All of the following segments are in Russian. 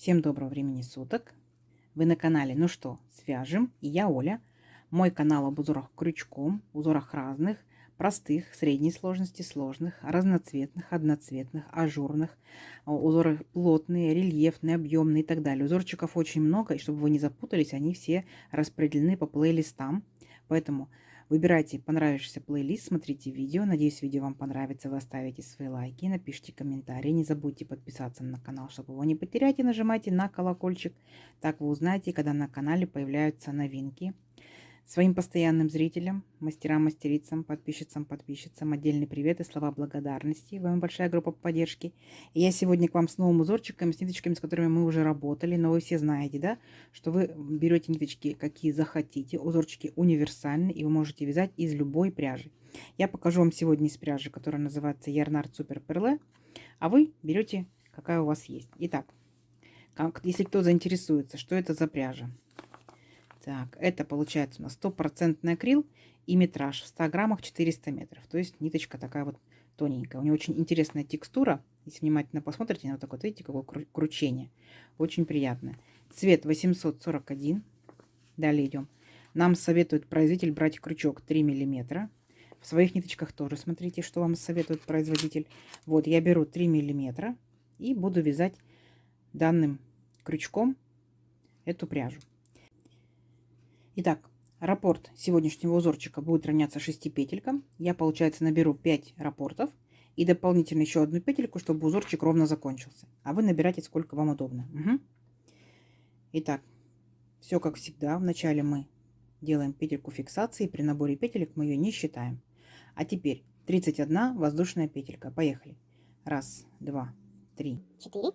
Всем доброго времени суток. Вы на канале «Ну что, свяжем?» И я Оля. Мой канал об узорах крючком, узорах разных, простых, средней сложности, сложных, разноцветных, одноцветных, ажурных, узоры плотные, рельефные, объемные и так далее. Узорчиков очень много, и чтобы вы не запутались, они все распределены по плейлистам. Поэтому выбирайте понравившийся плейлист, смотрите видео. Надеюсь, видео вам понравится. Вы оставите свои лайки, напишите комментарии. Не забудьте подписаться на канал, чтобы его не потерять. И нажимайте на колокольчик. Так вы узнаете, когда на канале появляются новинки. Своим постоянным зрителям, мастерам, мастерицам, подписчицам, подписчицам отдельный привет и слова благодарности. Вам большая группа поддержки. И я сегодня к вам с новым узорчиком, с ниточками, с которыми мы уже работали. Но вы все знаете, да, что вы берете ниточки, какие захотите. Узорчики универсальны, и вы можете вязать из любой пряжи. Я покажу вам сегодня из пряжи, которая называется Yarnart Super Perle. А вы берете, какая у вас есть. Итак, если кто заинтересуется, что это за пряжа. Так, это получается у нас 100% акрил и метраж в 100 граммах 400 метров. То есть ниточка такая вот тоненькая. У нее очень интересная текстура. Если внимательно посмотрите, на вот такое, видите, какое кручение. Очень приятное. Цвет 841. Далее идем. Нам советует производитель брать крючок 3 миллиметра. В своих ниточках тоже смотрите, что вам советует производитель. Вот я беру 3 миллиметра и буду вязать данным крючком эту пряжу. Итак, раппорт сегодняшнего узорчика будет равняться 6 петелькам. Я, получается, наберу 5 раппортов и дополнительно еще одну петельку, чтобы узорчик ровно закончился. А вы набирайте сколько вам удобно. Угу. Итак, все как всегда. Вначале мы делаем петельку фиксации. При наборе петелек мы ее не считаем. А теперь 31 воздушная петелька. Поехали. 1, 2, 3, 4,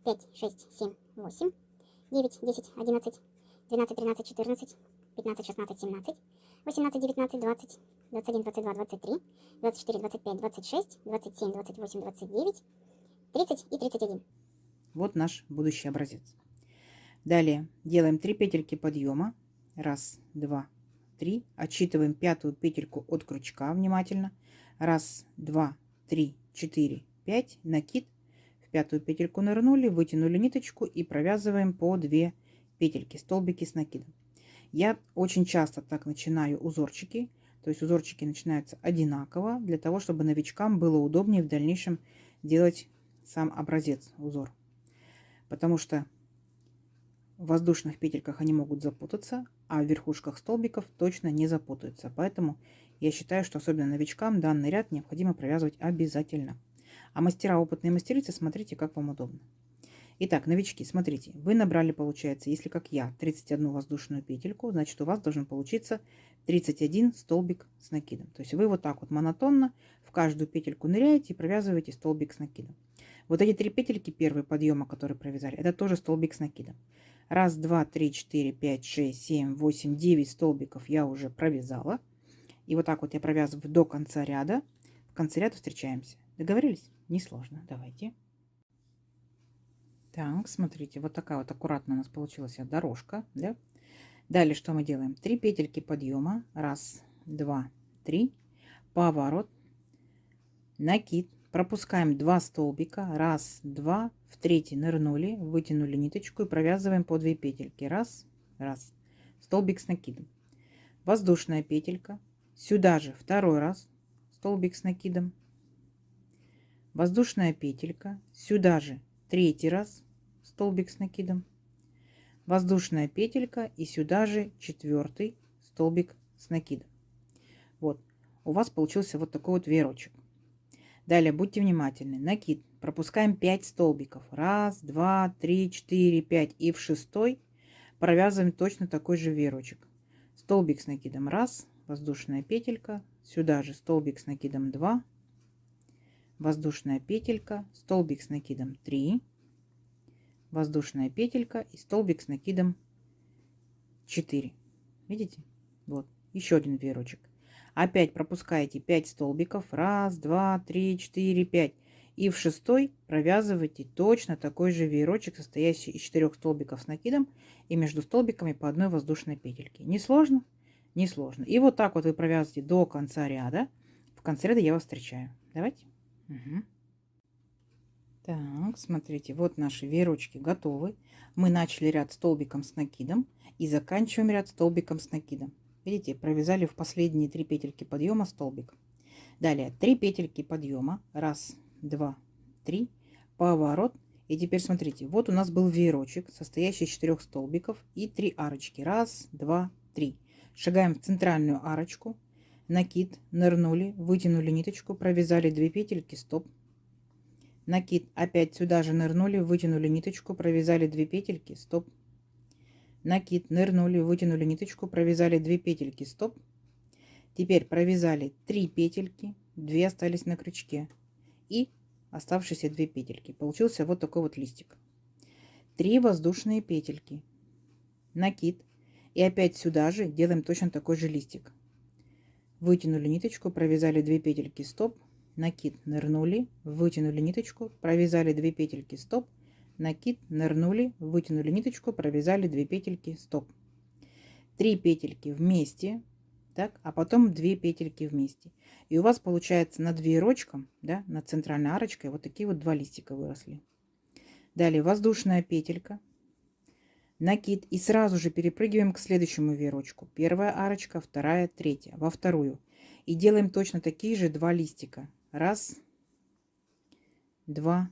5, 6, 7, 8, 9, 10, 11, 12, 13, 14, 15, 16, 17, 18, 19, 20, 21, 22, 23, 24, 25, 26, 27, 28, 29, 30 и 31. Вот наш будущий образец. Далее делаем 3 петельки подъема. 1, 2, 3. Отсчитываем пятую петельку от крючка внимательно. 1, 2, 3, 4, 5. Накид. В пятую петельку нырнули, вытянули ниточку и провязываем по 2 петельки, столбики с накидом. Я очень часто так начинаю узорчики. То есть узорчики начинаются одинаково, для того, чтобы новичкам было удобнее в дальнейшем делать сам образец, узор. Потому что в воздушных петельках они могут запутаться, а в верхушках столбиков точно не запутаются. Поэтому я считаю, что особенно новичкам данный ряд необходимо провязывать обязательно. А мастера, опытные мастерицы, смотрите, как вам удобно. Итак, новички, смотрите, вы набрали, получается, если как я, 31 воздушную петельку, значит у вас должен получиться 31 столбик с накидом. То есть вы вот так вот монотонно в каждую петельку ныряете и провязываете столбик с накидом. Вот эти 3 петельки первые подъема, которые провязали, это тоже столбик с накидом. 1, 2, 3, 4, 5, 6, 7, 8, 9 столбиков я уже провязала. И вот так вот я провязываю до конца ряда. В конце ряда встречаемся. Договорились? Несложно. Давайте. Так, смотрите, вот такая вот аккуратно у нас получилась дорожка. Да? Далее что мы делаем? 3 петельки подъема. 1, 2, 3. Поворот. Накид. Пропускаем 2 столбика. 1, 2. В третий нырнули, вытянули ниточку и провязываем по 2 петельки. 1, 1. Столбик с накидом. Воздушная петелька. Сюда же второй раз столбик с накидом. Воздушная петелька. Сюда же третий раз столбик с накидом. Воздушная петелька и сюда же четвертый столбик с накидом. Вот, у вас получился вот такой вот веерочек. Далее будьте внимательны. Накид. Пропускаем 5 столбиков. 1, 2, 3, 4, 5. И в шестой провязываем точно такой же веерочек. Столбик с накидом 1, воздушная петелька. Сюда же столбик с накидом 2. Воздушная петелька, столбик с накидом 3. Воздушная петелька и столбик с накидом 4. Видите? Вот. Еще один веерочек. Опять пропускаете 5 столбиков. 1, 2, 3, 4, 5. И в шестой провязываете точно такой же веерочек, состоящий из 4 столбиков с накидом. И между столбиками по одной воздушной петельке. Несложно? Несложно. И вот так вот вы провязываете до конца ряда. В конце ряда я вас встречаю. Давайте. Угу. Так, смотрите, вот наши веерочки готовы. Мы начали ряд столбиком с накидом и заканчиваем ряд столбиком с накидом. Видите, провязали в последние 3 петельки подъема столбик. Далее 3 петельки подъема. Раз, два, три. Поворот. И теперь смотрите, вот у нас был веерочек, состоящий из 4 столбиков и 3 арочки. Раз, два, три. Шагаем в центральную арочку. Накид, нырнули, вытянули ниточку, провязали 2 петельки, стоп. Накид, опять сюда же нырнули, вытянули ниточку, провязали 2 петельки, стоп. Накид, нырнули, вытянули ниточку, провязали 2 петельки, стоп. Теперь провязали 3 петельки, 2 остались на крючке и оставшиеся 2 петельки. Получился вот такой вот листик. 3 воздушные петельки, накид, и опять сюда же делаем точно такой же листик. Вытянули ниточку, провязали 2 петельки, стоп. Накид, нырнули, вытянули ниточку, провязали 2 петельки, стоп. Накид, нырнули, вытянули ниточку, провязали 2 петельки, стоп. 3 петельки вместе, так, а потом 2 петельки вместе. И у вас получается над веерочком, да, над центральной арочкой вот такие вот 2 листика выросли. Далее воздушная петелька, накид, и сразу же перепрыгиваем к следующему веерочку. Первая арочка, вторая, третья, во вторую. И делаем точно такие же 2 листика. Раз, два,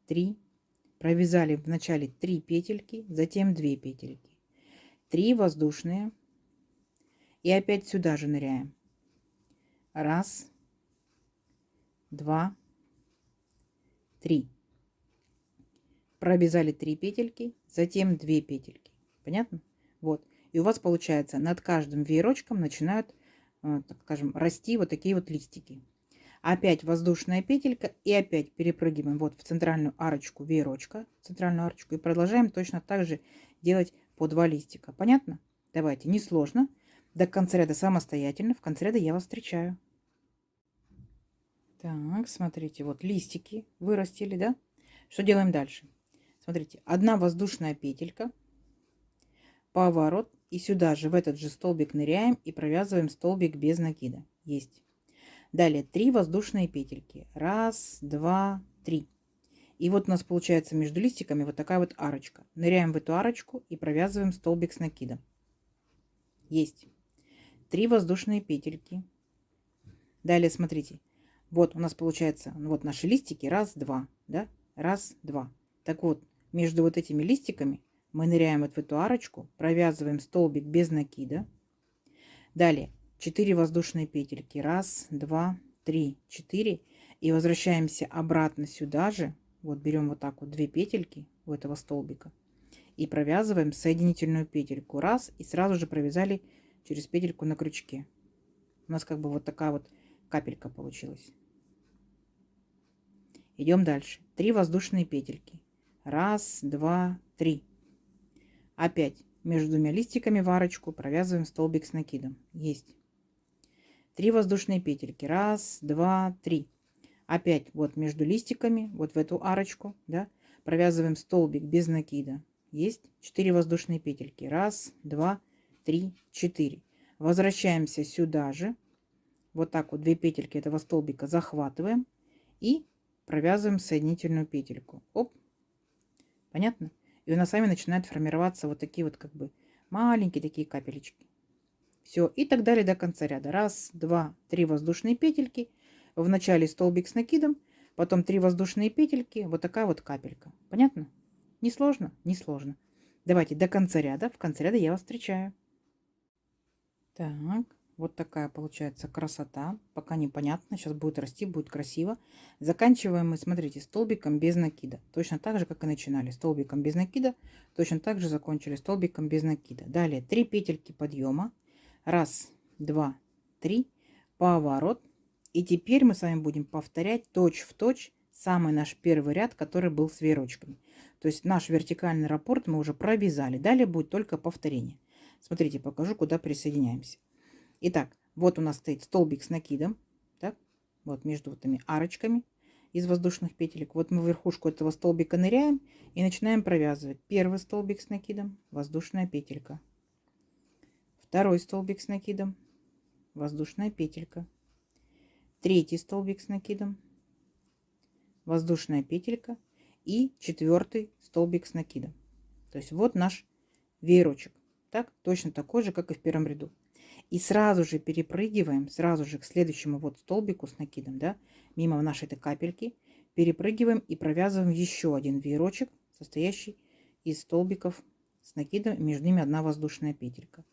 три. Провязали в начале 3 петельки, затем 2 петельки. 3 воздушные. И опять сюда же ныряем. Раз, два, три. Провязали 3 петельки, затем 2 петельки. Понятно? Вот. И у вас получается над каждым веерочком начинают, так скажем, расти вот такие вот листики. Опять воздушная петелька и опять перепрыгиваем вот в центральную арочку веерочка, центральную арочку, и продолжаем точно так же делать по 2 листика. Понятно? Давайте, несложно. До конца ряда самостоятельно. В конце ряда я вас встречаю. Так, смотрите, вот листики вырастили, да? Что делаем дальше? Смотрите, одна воздушная петелька, поворот, и сюда же в этот же столбик ныряем и провязываем столбик без накида. Есть. Далее 3 воздушные петельки. Раз, два, три. И вот у нас получается между листиками вот такая вот арочка. Ныряем в эту арочку и провязываем столбик с накидом. Есть. 3 воздушные петельки. Далее смотрите. Вот у нас получается, вот наши листики. Раз, два. Да? Раз, два. Так вот, между вот этими листиками мы ныряем вот в эту арочку, провязываем столбик без накида. Далее 4 воздушные петельки. Раз, два, три, 4. И возвращаемся обратно сюда же. Вот берем вот так вот 2 петельки у этого столбика. И провязываем соединительную петельку. Раз. И сразу же провязали через петельку на крючке. У нас как бы вот такая вот капелька получилась. Идем дальше. 3 воздушные петельки. Раз, два, три. Опять между двумя листиками в арочку провязываем столбик с накидом. Есть. 3 воздушные петельки. Раз, два, три. Опять вот между листиками, вот в эту арочку, да, провязываем столбик без накида. Есть. 4 воздушные петельки. Раз, два, три, 4. Возвращаемся сюда же. Вот так вот 2 петельки этого столбика захватываем и провязываем соединительную петельку. Оп. Понятно? И у нас с вами начинают формироваться вот такие вот как бы маленькие такие капелечки. Все, и так далее до конца ряда. Раз, два, 3 воздушные петельки. В начале столбик с накидом, потом 3 воздушные петельки. Вот такая вот капелька. Понятно? Не сложно? Не сложно. Давайте до конца ряда. В конце ряда я вас встречаю. Так, вот такая получается красота. Пока непонятно. Сейчас будет расти, будет красиво. Заканчиваем мы, смотрите, столбиком без накида. Точно так же, как и начинали. Столбиком без накида. Точно так же закончили столбиком без накида. Далее 3 петельки подъема. Раз, два, три. Поворот. И теперь мы с вами будем повторять точь-в-точь самый наш первый ряд, который был с веерочками. То есть наш вертикальный раппорт мы уже провязали. Далее будет только повторение. Смотрите, покажу, куда присоединяемся. Итак, вот у нас стоит столбик с накидом. Так, вот между вот этими арочками из воздушных петелек. Вот мы в верхушку этого столбика ныряем и начинаем провязывать. Первый столбик с накидом, воздушная петелька. Второй столбик с накидом, воздушная петелька. Третий столбик с накидом, воздушная петелька и 4 столбик с накидом. То есть вот наш веерочек. Так, точно такой же, как и в первом ряду. И сразу же перепрыгиваем, сразу же к следующему вот столбику с накидом, да, мимо нашей этой капельки, перепрыгиваем и провязываем еще один веерочек, состоящий из столбиков с накидом, между ними одна воздушная петелька.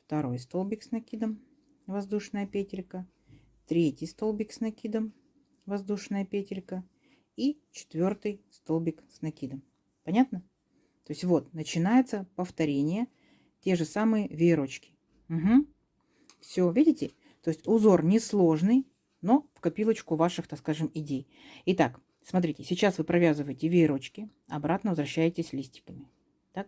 Второй столбик с накидом, воздушная петелька, третий столбик с накидом, воздушная петелька и 4 столбик с накидом. Понятно? То есть вот начинается повторение, те же самые веерочки. Угу. Все, видите? То есть узор несложный, но в копилочку ваших, так скажем, идей. Итак, смотрите, сейчас вы провязываете веерочки, обратно возвращаетесь листиками. Так?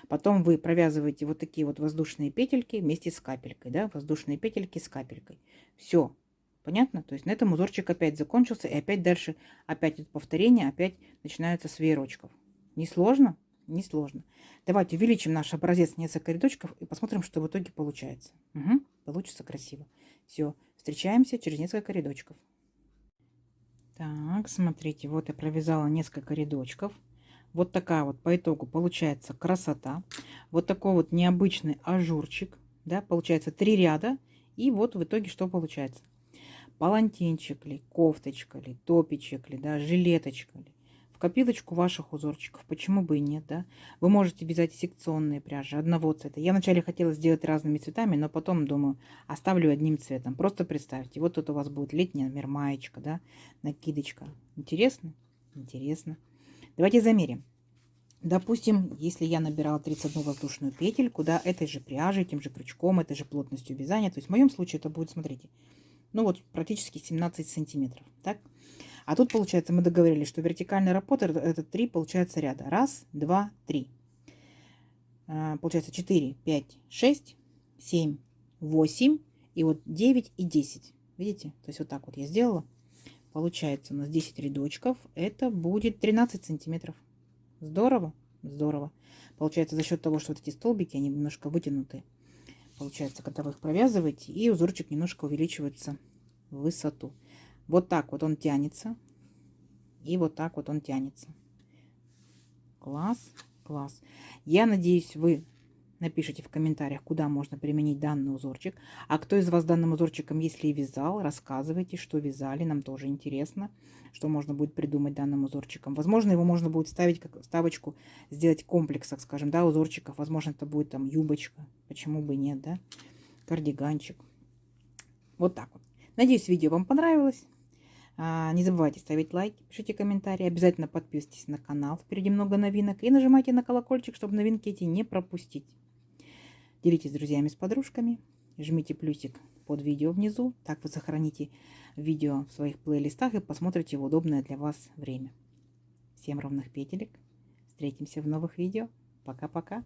Потом вы провязываете вот такие вот воздушные петельки вместе с капелькой, да, воздушные петельки с капелькой. Все, понятно? То есть на этом узорчик опять закончился, и опять дальше, опять это повторение, опять начинается с веерочков. Не сложно? Не сложно. Давайте увеличим наш образец несколько рядочков и посмотрим, что в итоге получается. Угу, получится красиво. Все, встречаемся через несколько рядочков. Так, смотрите, вот я провязала несколько рядочков. Вот такая вот по итогу получается красота. Вот такой вот необычный ажурчик. Да, получается 3 ряда. И вот в итоге что получается. Палантинчик ли, кофточка ли, топичек ли, да, жилеточка ли. В копилочку ваших узорчиков. Почему бы и нет, да? Вы можете вязать секционные пряжи одного цвета. Я вначале хотела сделать разными цветами, но потом думаю, оставлю одним цветом. Просто представьте, вот тут у вас будет летняя мермаечка, да, накидочка. Интересно? Интересно. Давайте замерим. Допустим, если я набирала 31 воздушную петельку, да, этой же пряжей, тем же крючком, этой же плотностью вязания, то есть в моем случае это будет, смотрите, ну вот практически 17 сантиметров, так? А тут, получается, мы договорились, что вертикальный работа это 3, получается, ряда. Раз, два, три. Получается 4, 5, 6, 7, 8, и вот 9 и 10. Видите? То есть вот так вот я сделала. Получается у нас 10 рядочков. Это будет 13 сантиметров. Здорово? Здорово. Получается за счет того, что вот эти столбики, они немножко вытянуты. Получается, когда вы их провязываете, и узорчик немножко увеличивается в высоту. Вот так вот он тянется. И вот так вот он тянется. Класс, класс. Я надеюсь, вы напишите в комментариях, куда можно применить данный узорчик. А кто из вас данным узорчиком, если и вязал, рассказывайте, что вязали. Нам тоже интересно, что можно будет придумать данным узорчиком. Возможно, его можно будет ставить как вставочку, сделать комплекс, так скажем, да, узорчиков. Возможно, это будет там юбочка. Почему бы нет, да? Кардиганчик. Вот так вот. Надеюсь, видео вам понравилось. Не забывайте ставить лайки, пишите комментарии, обязательно подписывайтесь на канал, впереди много новинок, и нажимайте на колокольчик, чтобы новинки эти не пропустить. Делитесь с друзьями, с подружками, жмите плюсик под видео внизу, так вы сохраните видео в своих плейлистах и посмотрите в удобное для вас время. Всем ровных петелек, встретимся в новых видео, пока-пока.